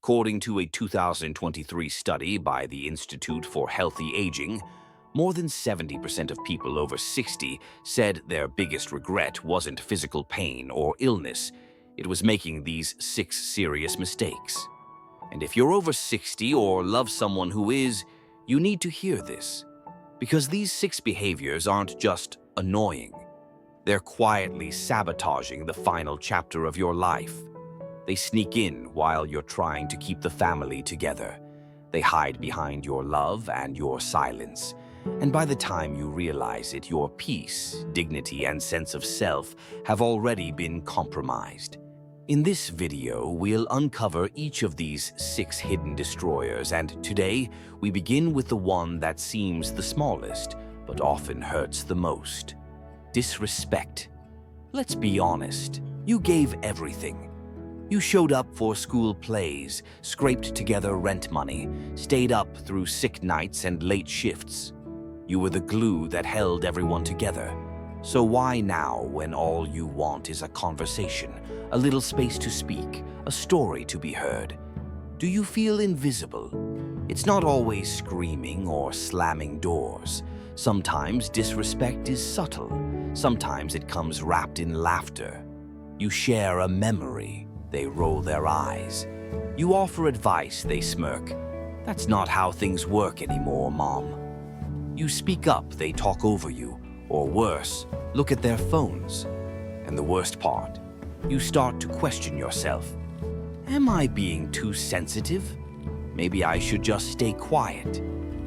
According to a 2023 study by the Institute for Healthy Aging, more than 70% of people over 60 said their biggest regret wasn't physical pain or illness, it was making these 6 serious mistakes. And if you're over 60 or love someone who is, you need to hear this. Because these 6 behaviors aren't just annoying. They're quietly sabotaging the final chapter of your life. They sneak in while you're trying to keep the family together. They hide behind your love and your silence. And by the time you realize it, your peace, dignity, and sense of self have already been compromised. In this video, we'll uncover each of these 6 hidden destroyers, and today we begin with the one that seems the smallest, but often hurts the most. Disrespect. Let's be honest, you gave everything. You showed up for school plays, scraped together rent money, stayed up through sick nights and late shifts. You were the glue that held everyone together. So why now, when all you want is a conversation, a little space to speak, a story to be heard? Do you feel invisible? It's not always screaming or slamming doors. Sometimes disrespect is subtle. Sometimes it comes wrapped in laughter. You share a memory. They roll their eyes. You offer advice. They smirk. That's not how things work anymore, Mom. You speak up. They talk over you. Or worse, look at their phones. And the worst part, you start to question yourself. Am I being too sensitive? Maybe I should just stay quiet.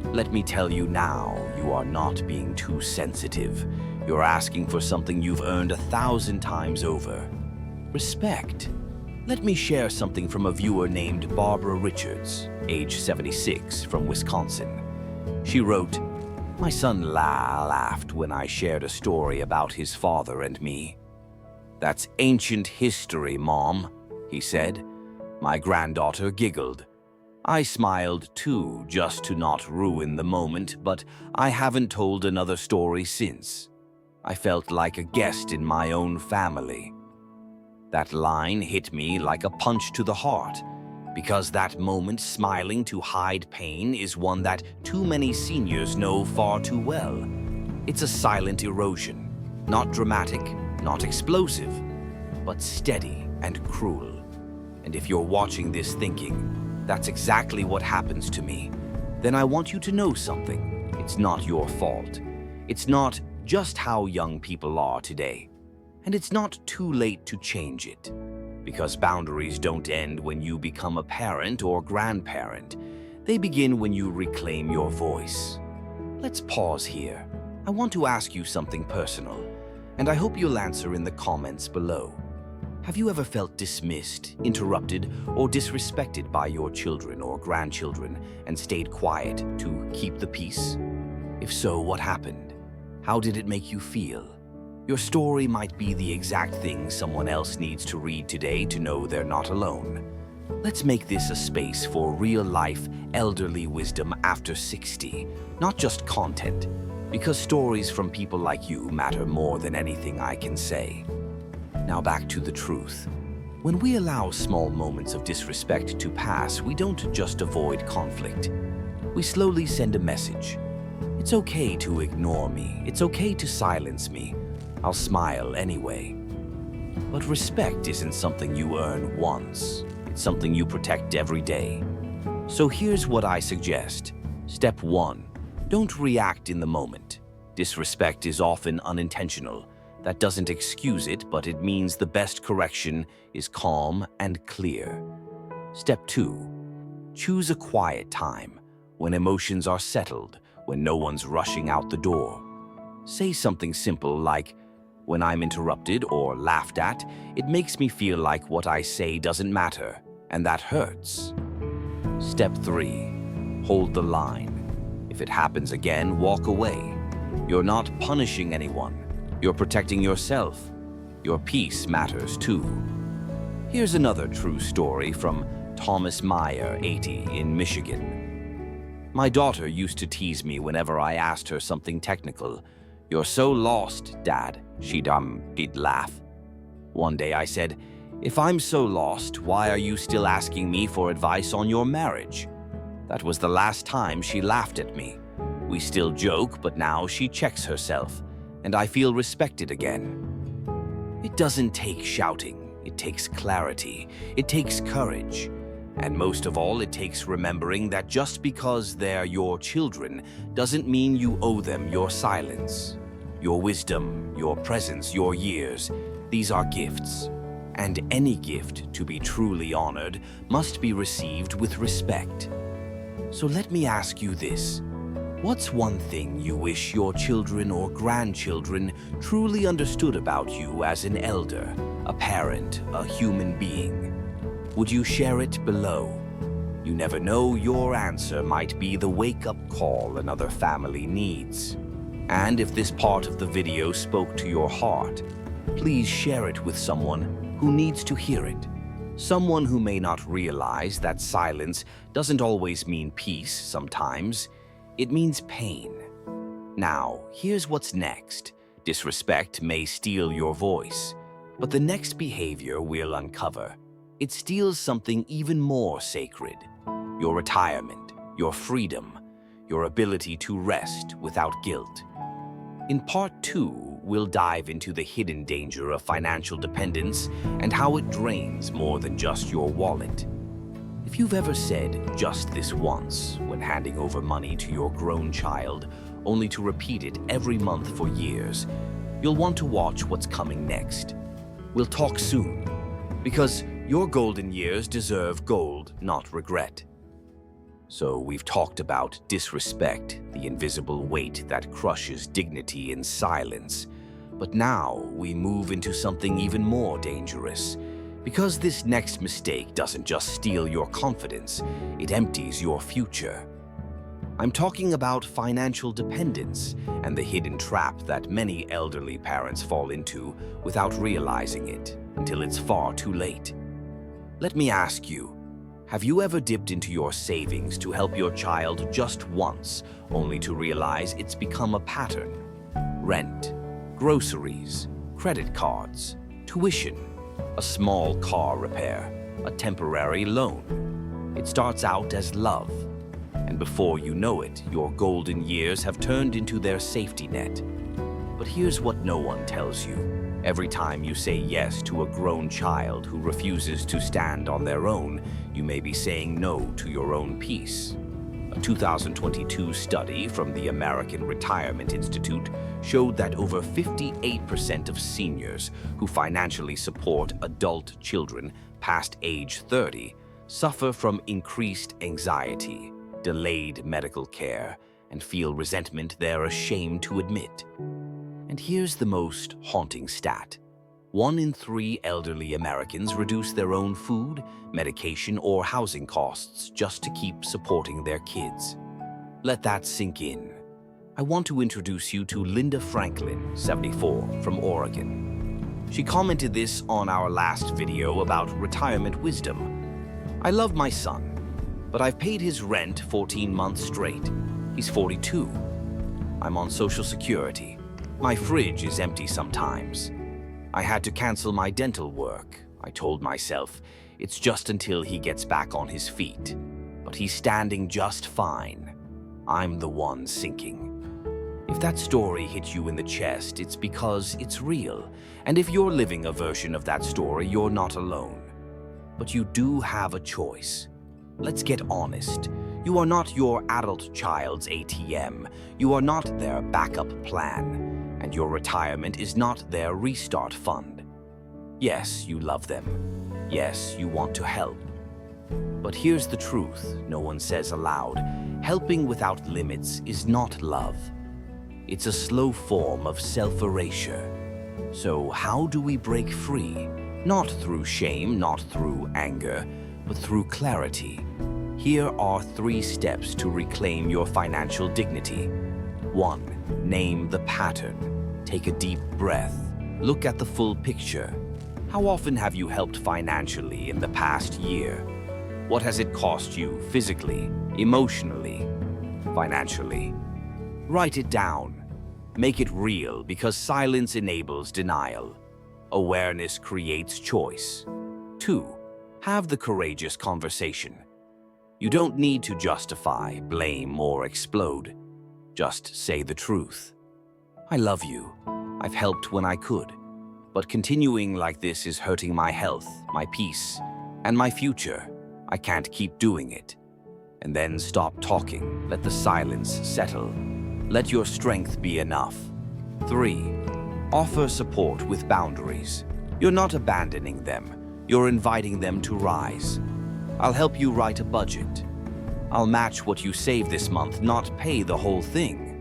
Let me tell you now, you are not being too sensitive. You're asking for something you've earned 1,000 times over. Respect. Let me share something from a viewer named Barbara Richards, age 76, from Wisconsin. She wrote, "My son laughed when I shared a story about his father and me. That's ancient history, Mom," he said. My granddaughter giggled. I smiled too, just to not ruin the moment, but I haven't told another story since. I felt like a guest in my own family. That line hit me like a punch to the heart, because that moment smiling to hide pain is one that too many seniors know far too well. It's a silent erosion, not dramatic, not explosive, but steady and cruel. And if you're watching this thinking, that's exactly what happens to me, then I want you to know something. It's not your fault. It's not just how young people are today. And it's not too late to change it. Because boundaries don't end when you become a parent or grandparent. They begin when you reclaim your voice. Let's pause here. I want to ask you something personal, and I hope you'll answer in the comments below. Have you ever felt dismissed, interrupted, or disrespected by your children or grandchildren and stayed quiet to keep the peace? If so, what happened? How did it make you feel? Your story might be the exact thing someone else needs to read today to know they're not alone. Let's make this a space for real-life elderly wisdom after 60, not just content, because stories from people like you matter more than anything I can say. Now back to the truth. When we allow small moments of disrespect to pass, we don't just avoid conflict. We slowly send a message. It's okay to ignore me. It's okay to silence me. I'll smile anyway. But respect isn't something you earn once. It's something you protect every day. So here's what I suggest. Step 1. Don't react in the moment. Disrespect is often unintentional. That doesn't excuse it, but it means the best correction is calm and clear. Step 2. Choose a quiet time, when emotions are settled, when no one's rushing out the door. Say something simple like, "When I'm interrupted or laughed at, it makes me feel like what I say doesn't matter, and that hurts." Step 3. Hold the line. If it happens again, walk away. You're not punishing anyone. You're protecting yourself. Your peace matters too. Here's another true story from Thomas Meyer, 80, in Michigan. My daughter used to tease me whenever I asked her something technical. "You're so lost, Dad," she'd laugh. One day I said, If I'm so lost, why are you still asking me for advice on your marriage? That was the last time she laughed at me. We still joke, but now she checks herself, and I feel respected again. It doesn't take shouting, it takes clarity, it takes courage. And most of all, it takes remembering that just because they're your children doesn't mean you owe them your silence. Your wisdom, your presence, your years, these are gifts. And any gift, to be truly honored, must be received with respect. So let me ask you this. What's one thing you wish your children or grandchildren truly understood about you as an elder, a parent, a human being? Would you share it below? You never know, your answer might be the wake-up call another family needs. And if this part of the video spoke to your heart, please share it with someone who needs to hear it. Someone who may not realize that silence doesn't always mean peace sometimes. It means pain. Now, here's what's next. Disrespect may steal your voice, but the next behavior we'll uncover, it steals something even more sacred. Your retirement, your freedom, your ability to rest without guilt. In part 2, we'll dive into the hidden danger of financial dependence and how it drains more than just your wallet. If you've ever said just this once when handing over money to your grown child, only to repeat it every month for years, you'll want to watch what's coming next. We'll talk soon, because your golden years deserve gold, not regret. So we've talked about disrespect, the invisible weight that crushes dignity in silence. But now we move into something even more dangerous. Because this next mistake doesn't just steal your confidence, it empties your future. I'm talking about financial dependence and the hidden trap that many elderly parents fall into without realizing it until it's far too late. Let me ask you, have you ever dipped into your savings to help your child just once, only to realize it's become a pattern? Rent, groceries, credit cards, tuition, a small car repair, a temporary loan. It starts out as love, and before you know it, your golden years have turned into their safety net. But here's what no one tells you. Every time you say yes to a grown child who refuses to stand on their own, you may be saying no to your own peace. A 2022 study from the American Retirement Institute showed that over 58% of seniors who financially support adult children past age 30 suffer from increased anxiety, delayed medical care, and feel resentment they're ashamed to admit. And here's the most haunting stat. 1 in 3 elderly Americans reduce their own food, medication, or housing costs just to keep supporting their kids. Let that sink in. I want to introduce you to Linda Franklin, 74, from Oregon. She commented this on our last video about retirement wisdom. I love my son, but I've paid his rent 14 months straight. He's 42. I'm on Social Security. My fridge is empty sometimes. I had to cancel my dental work. I told myself, it's just until he gets back on his feet. But he's standing just fine. I'm the one sinking. If that story hit you in the chest, it's because it's real. And if you're living a version of that story, you're not alone. But you do have a choice. Let's get honest. You are not your adult child's ATM. You are not their backup plan. And your retirement is not their restart fund. Yes, you love them. Yes, you want to help. But here's the truth no one says aloud. Helping without limits is not love. It's a slow form of self-erasure. So how do we break free? Not through shame, not through anger, but through clarity. Here are 3 steps to reclaim your financial dignity. 1. Name the pattern. Take a deep breath. Look at the full picture. How often have you helped financially in the past year? What has it cost you physically, emotionally, financially? Write it down. Make it real, because silence enables denial. Awareness creates choice. 2. Have the courageous conversation. You don't need to justify, blame, or explode. Just say the truth. I love you. I've helped when I could. But continuing like this is hurting my health, my peace, and my future. I can't keep doing it. And then stop talking. Let the silence settle. Let your strength be enough. 3. Offer support with boundaries. You're not abandoning them. You're inviting them to rise. I'll help you write a budget. I'll match what you save this month, not pay the whole thing.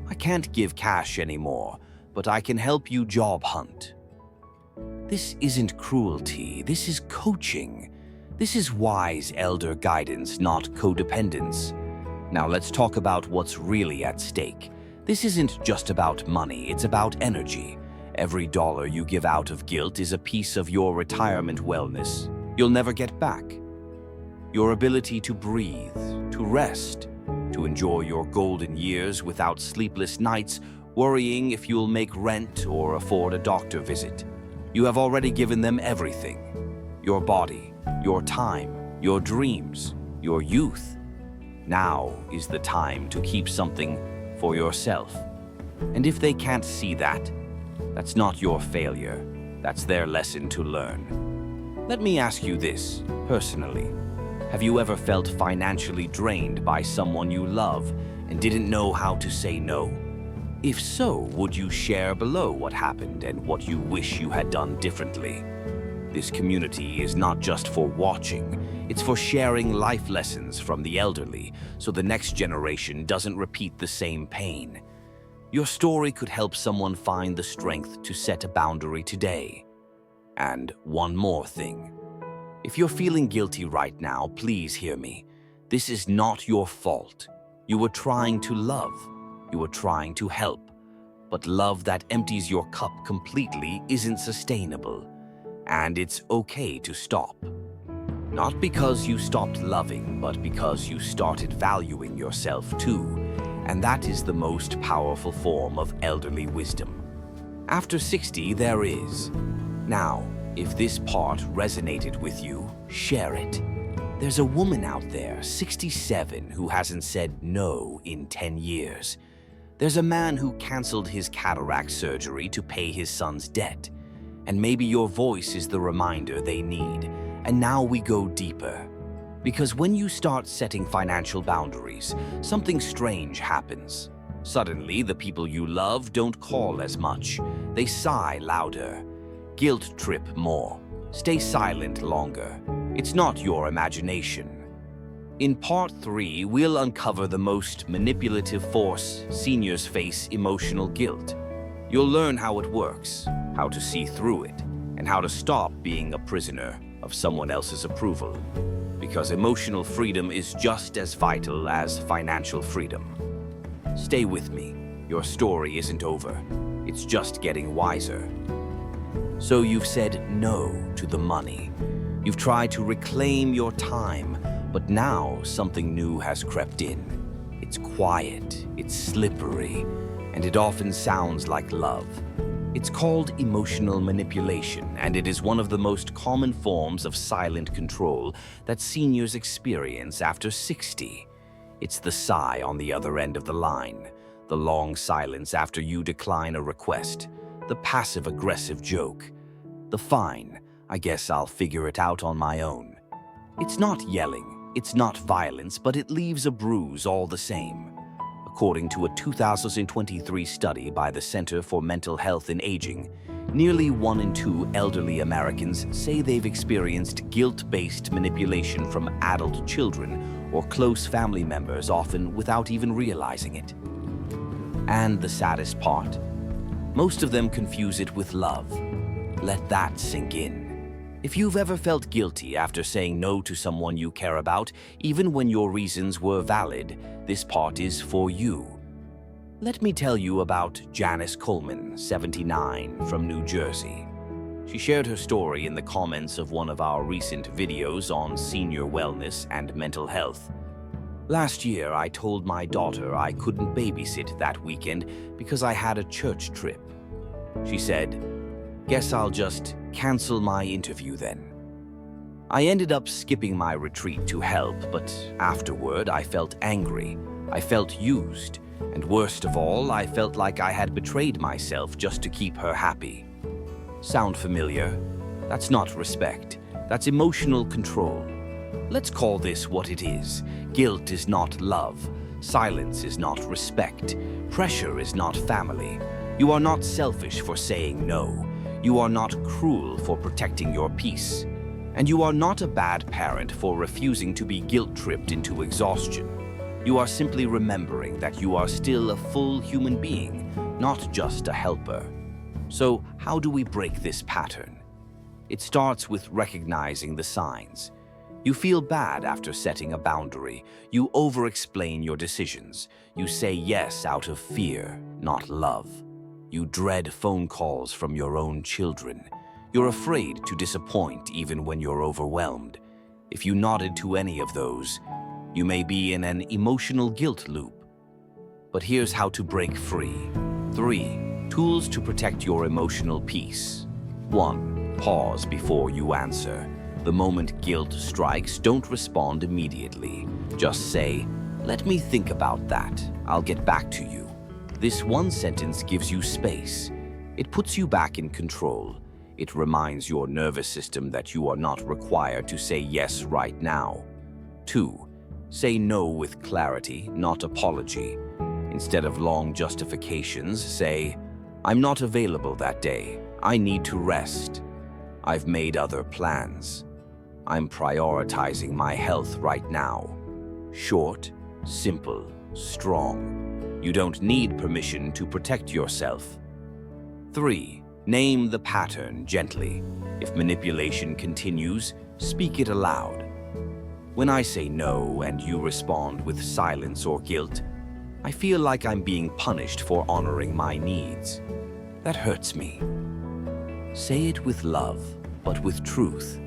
I can't give cash anymore, but I can help you job hunt. This isn't cruelty. This is coaching. This is wise elder guidance, not codependence. Now let's talk about what's really at stake. This isn't just about money, it's about energy. Every dollar you give out of guilt is a piece of your retirement wellness you'll never get back. Your ability to breathe, to rest, to enjoy your golden years without sleepless nights, worrying if you'll make rent or afford a doctor visit. You have already given them everything. Your body, your time, your dreams, your youth. Now is the time to keep something for yourself. And if they can't see that, that's not your failure. That's their lesson to learn. Let me ask you this, personally. Have you ever felt financially drained by someone you love and didn't know how to say no? If so, would you share below what happened and what you wish you had done differently? This community is not just for watching, it's for sharing life lessons from the elderly so the next generation doesn't repeat the same pain. Your story could help someone find the strength to set a boundary today. And one more thing. If you're feeling guilty right now, please hear me. This is not your fault. You were trying to love. You were trying to help. But love that empties your cup completely isn't sustainable. And it's okay to stop. Not because you stopped loving, but because you started valuing yourself too. And that is the most powerful form of elderly wisdom. After 60, there is. Now, if this part resonated with you, share it. There's a woman out there, 67, who hasn't said no in 10 years. There's a man who canceled his cataract surgery to pay his son's debt. And maybe your voice is the reminder they need. And now we go deeper. Because when you start setting financial boundaries, something strange happens. Suddenly, the people you love don't call as much. They sigh louder, guilt trip more, stay silent longer. It's not your imagination. In part 3, we'll uncover the most manipulative force seniors face: emotional guilt. You'll learn how it works, how to see through it, and how to stop being a prisoner of someone else's approval. Because emotional freedom is just as vital as financial freedom. Stay with me. Your story isn't over. It's just getting wiser. So you've said no to the money. You've tried to reclaim your time, but now something new has crept in. It's quiet, it's slippery, and it often sounds like love. It's called emotional manipulation, and it is one of the most common forms of silent control that seniors experience after 60. It's the sigh on the other end of the line, the long silence after you decline a request, the passive-aggressive joke, the fine, I guess I'll figure it out on my own. It's not yelling, it's not violence, but it leaves a bruise all the same. According to a 2023 study by the Center for Mental Health and Aging, nearly 1 in 2 elderly Americans say they've experienced guilt-based manipulation from adult children or close family members, often without even realizing it. And the saddest part, most of them confuse it with love. Let that sink in. If you've ever felt guilty after saying no to someone you care about, even when your reasons were valid, this part is for you. Let me tell you about Janice Coleman, 79, from New Jersey. She shared her story in the comments of one of our recent videos on senior wellness and mental health. Last year, I told my daughter I couldn't babysit that weekend because I had a church trip. She said, "Guess I'll just cancel my interview then." I ended up skipping my retreat to help, but afterward I felt angry. I felt used. And worst of all, I felt like I had betrayed myself just to keep her happy. Sound familiar? That's not respect. That's emotional control. Let's call this what it is. Guilt is not love. Silence is not respect. Pressure is not family. You are not selfish for saying no. You are not cruel for protecting your peace. And you are not a bad parent for refusing to be guilt-tripped into exhaustion. You are simply remembering that you are still a full human being, not just a helper. So, how do we break this pattern? It starts with recognizing the signs. You feel bad after setting a boundary. You over-explain your decisions. You say yes out of fear, not love. You dread phone calls from your own children. You're afraid to disappoint even when you're overwhelmed. If you nodded to any of those, you may be in an emotional guilt loop. But here's how to break free. 3. Tools to protect your emotional peace. 1. Pause before you answer. The moment guilt strikes, don't respond immediately. Just say, "Let me think about that. I'll get back to you." This one sentence gives you space. It puts you back in control. It reminds your nervous system that you are not required to say yes right now. 2. Say no with clarity, not apology. Instead of long justifications, say, "I'm not available that day. I need to rest. I've made other plans. I'm prioritizing my health right now." Short, simple, strong. You don't need permission to protect yourself. 3. Name the pattern gently. If manipulation continues, speak it aloud. When I say no and you respond with silence or guilt, I feel like I'm being punished for honoring my needs. That hurts me. Say it with love, but with truth,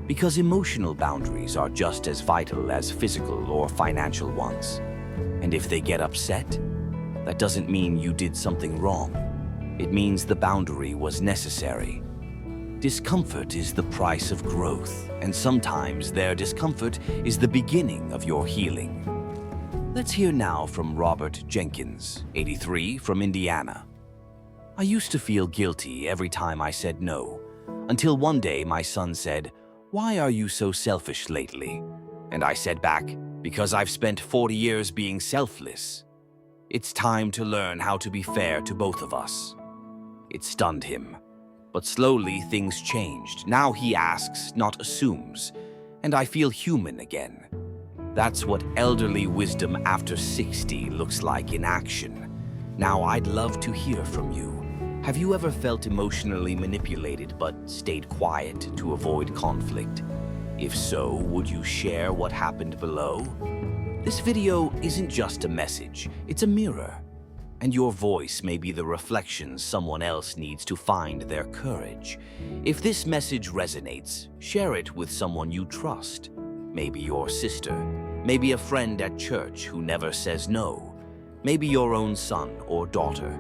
because emotional boundaries are just as vital as physical or financial ones. And if they get upset, that doesn't mean you did something wrong. It means the boundary was necessary. Discomfort is the price of growth, and sometimes their discomfort is the beginning of your healing. Let's hear now from Robert Jenkins, 83, from Indiana. I used to feel guilty every time I said no, until one day my son said, "Why are you so selfish lately?" And I said back, "Because I've spent 40 years being selfless." It's time to learn how to be fair to both of us. It stunned him. But slowly things changed. Now he asks, not assumes. And I feel human again. That's what elderly wisdom after 60 looks like in action. Now I'd love to hear from you. Have you ever felt emotionally manipulated but stayed quiet to avoid conflict? If so, would you share what happened below? This video isn't just a message, it's a mirror. And your voice may be the reflection someone else needs to find their courage. If this message resonates, share it with someone you trust. Maybe your sister, maybe a friend at church who never says no, maybe your own son or daughter.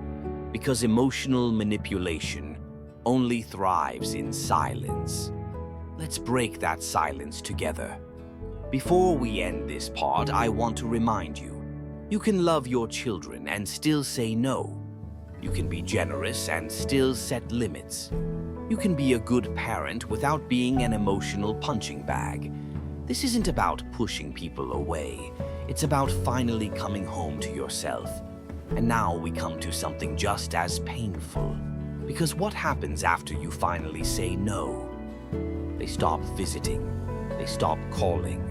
Because emotional manipulation only thrives in silence. Let's break that silence together. Before we end this part, I want to remind you, you can love your children and still say no. You can be generous and still set limits. You can be a good parent without being an emotional punching bag. This isn't about pushing people away. It's about finally coming home to yourself. And now we come to something just as painful. Because what happens after you finally say no? They stop visiting. They stop calling.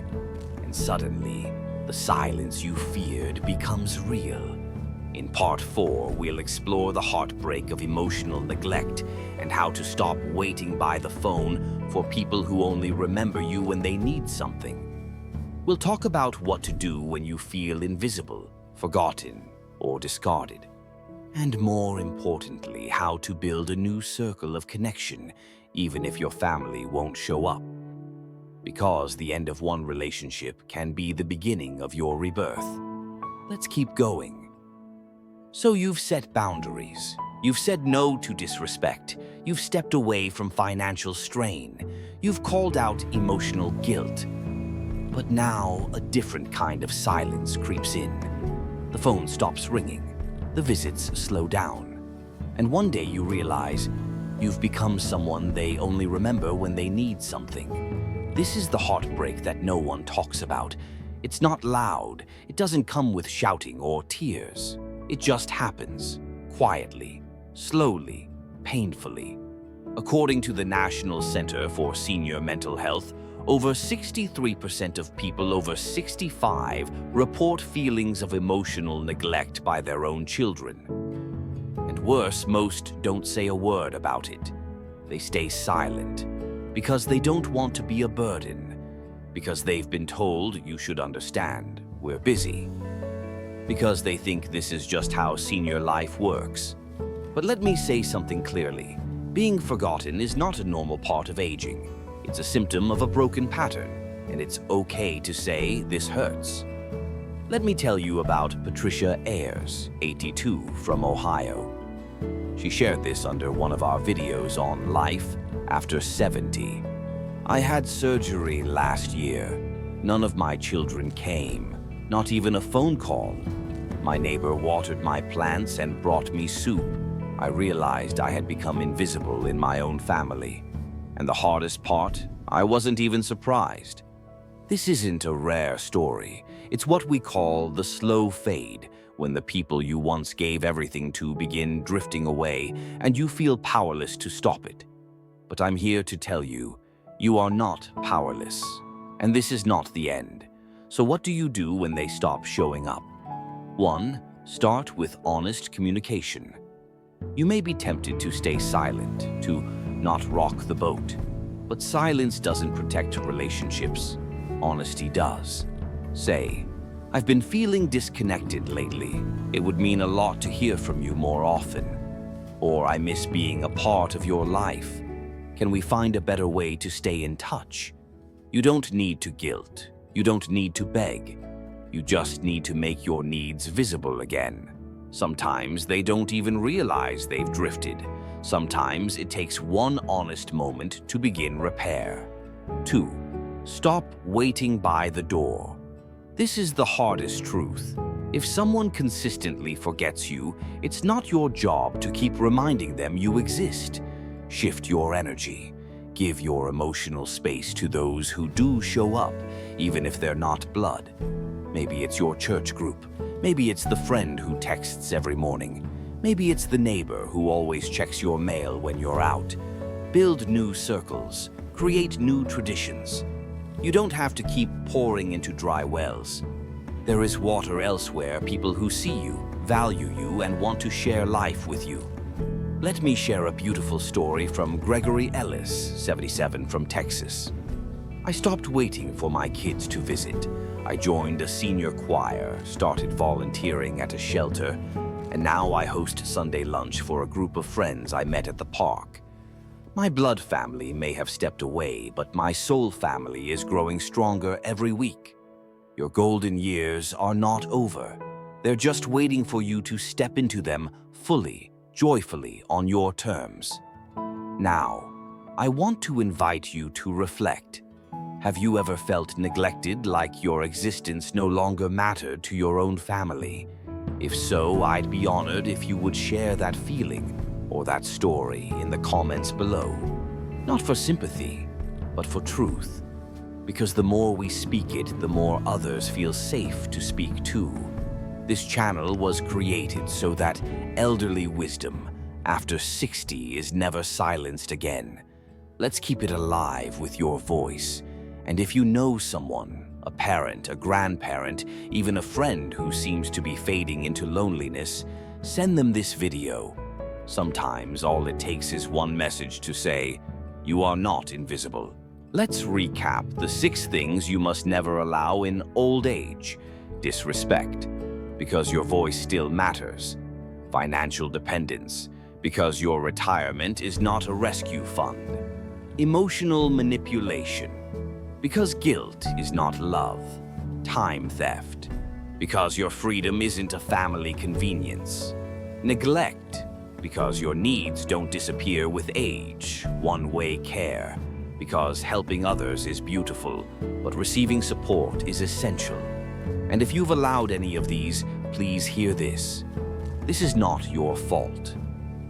And suddenly, the silence you feared becomes real. In part 4, we'll explore the heartbreak of emotional neglect and how to stop waiting by the phone for people who only remember you when they need something. We'll talk about what to do when you feel invisible, forgotten, or discarded. And more importantly, how to build a new circle of connection, even if your family won't show up. Because the end of one relationship can be the beginning of your rebirth. Let's keep going. So you've set boundaries. You've said no to disrespect. You've stepped away from financial strain. You've called out emotional guilt. But now a different kind of silence creeps in. The phone stops ringing. The visits slow down. And one day you realize you've become someone they only remember when they need something. This is the heartbreak that no one talks about. It's not loud. It doesn't come with shouting or tears. It just happens, quietly, slowly, painfully. According to the National Center for Senior Mental Health, over 63% of people over 65 report feelings of emotional neglect by their own children. And worse, most don't say a word about it. They stay silent because they don't want to be a burden, because they've been told you should understand, we're busy, because they think this is just how senior life works. But let me say something clearly. Being forgotten is not a normal part of aging. It's a symptom of a broken pattern, and it's okay to say this hurts. Let me tell you about Patricia Ayers, 82, from Ohio. She shared this under one of our videos on life after 70. I had surgery last year. None of my children came, not even a phone call. My neighbor watered my plants and brought me soup. I realized I had become invisible in my own family. And the hardest part, I wasn't even surprised. This isn't a rare story. It's what we call the slow fade, when the people you once gave everything to begin drifting away and you feel powerless to stop it. But I'm here to tell you, you are not powerless. And this is not the end. So what do you do when they stop showing up? 1. Start with honest communication. You may be tempted to stay silent, to not rock the boat. But silence doesn't protect relationships. Honesty does. Say, I've been feeling disconnected lately. It would mean a lot to hear from you more often. Or I miss being a part of your life. Can we find a better way to stay in touch? You don't need to guilt. You don't need to beg. You just need to make your needs visible again. Sometimes they don't even realize they've drifted. Sometimes it takes one honest moment to begin repair. 2. Stop waiting by the door. This is the hardest truth. If someone consistently forgets you, it's not your job to keep reminding them you exist. Shift your energy. Give your emotional space to those who do show up, even if they're not blood. Maybe it's your church group. Maybe it's the friend who texts every morning. Maybe it's the neighbor who always checks your mail when you're out. Build new circles. Create new traditions. You don't have to keep pouring into dry wells. There is water elsewhere, people who see you, value you, and want to share life with you. Let me share a beautiful story from Gregory Ellis, 77, from Texas. I stopped waiting for my kids to visit. I joined a senior choir, started volunteering at a shelter, and now I host Sunday lunch for a group of friends I met at the park. My blood family may have stepped away, but my soul family is growing stronger every week. Your golden years are not over. They're just waiting for you to step into them fully, joyfully, on your terms. Now, I want to invite you to reflect. Have you ever felt neglected, like your existence no longer mattered to your own family? If so, I'd be honored if you would share that feeling or that story in the comments below. Not for sympathy, but for truth. Because the more we speak it, the more others feel safe to speak too. This channel was created so that elderly wisdom, after 60, is never silenced again. Let's keep it alive with your voice. And if you know someone, a parent, a grandparent, even a friend who seems to be fading into loneliness, send them this video. Sometimes all it takes is one message to say, you are not invisible. Let's recap the 6 things you must never allow in old age. Disrespect, because your voice still matters. Financial dependence, because your retirement is not a rescue fund. Emotional manipulation, because guilt is not love. Time theft, because your freedom isn't a family convenience. Neglect, because your needs don't disappear with age, one-way care, because helping others is beautiful, but receiving support is essential. And if you've allowed any of these, please hear this. This is not your fault.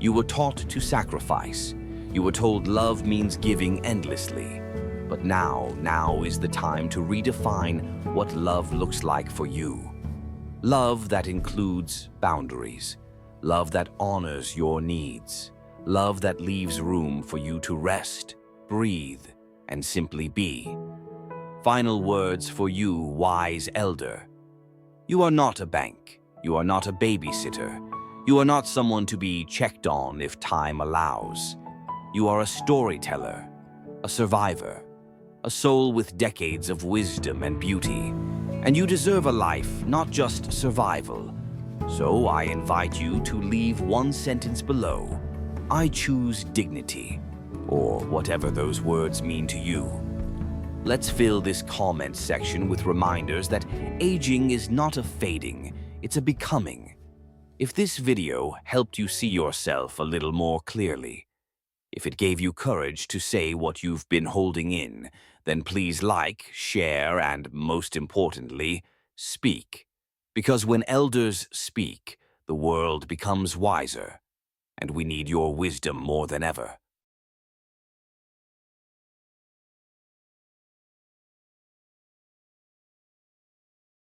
You were taught to sacrifice. You were told love means giving endlessly. But now is the time to redefine what love looks like for you. Love that includes boundaries. Love that honors your needs. Love that leaves room for you to rest, breathe, and simply be. Final words for you, wise elder. You are not a bank. You are not a babysitter. You are not someone to be checked on if time allows. You are a storyteller, a survivor, a soul with decades of wisdom and beauty. And you deserve a life, not just survival. So I invite you to leave one sentence below. I choose dignity, or whatever those words mean to you. Let's fill this comment section with reminders that aging is not a fading, it's a becoming. If this video helped you see yourself a little more clearly, if it gave you courage to say what you've been holding in, then please like, share, and most importantly, speak. Because when elders speak, the world becomes wiser, and we need your wisdom more than ever.